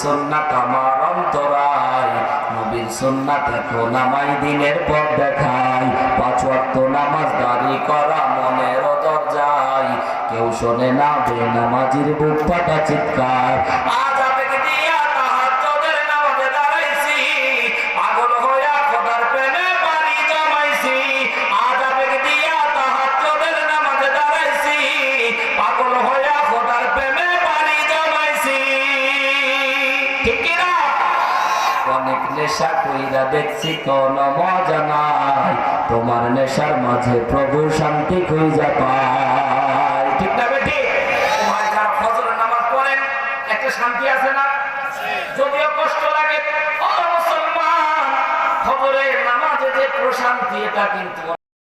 সুন্নাত আমার অন্তরায়, নবীর সুন্নাত এখন আমায় দিনের পর দেখায়। 5 ওয়াক্ত নামাজ দাঁড়ি করা মনের দরজায়, কেউ শোনে না বেনামাজির বুক ফাটা চিৎকার। আজ আবেগ দিয়া তাহাজ্জুদের নামাজে দাঁড়াইছি, পাগল হইয়া খোদার প্রেমে পানি জমাইছি। আজ আবেগ দিয়া তাহাজ্জুদের নামাজে দাঁড়াইছি, পাগল হইয়া খোদার প্রেমে পানি জমাইছি। ঠিক কি না? অনেক নেশা কইরা দেখছি কোনো মজা নাই, তোমার নেশার মাঝে প্রভু শান্তি খুঁজে পায়। ঠিক না বেটি? ভাই যারা ফজরের নামাজ পড়েন একটা শান্তি আছে না? যদিও কষ্ট লাগে, ও মুসলমান, ফজরের নামাজে যে প্রশান্তি এটা কিন্তু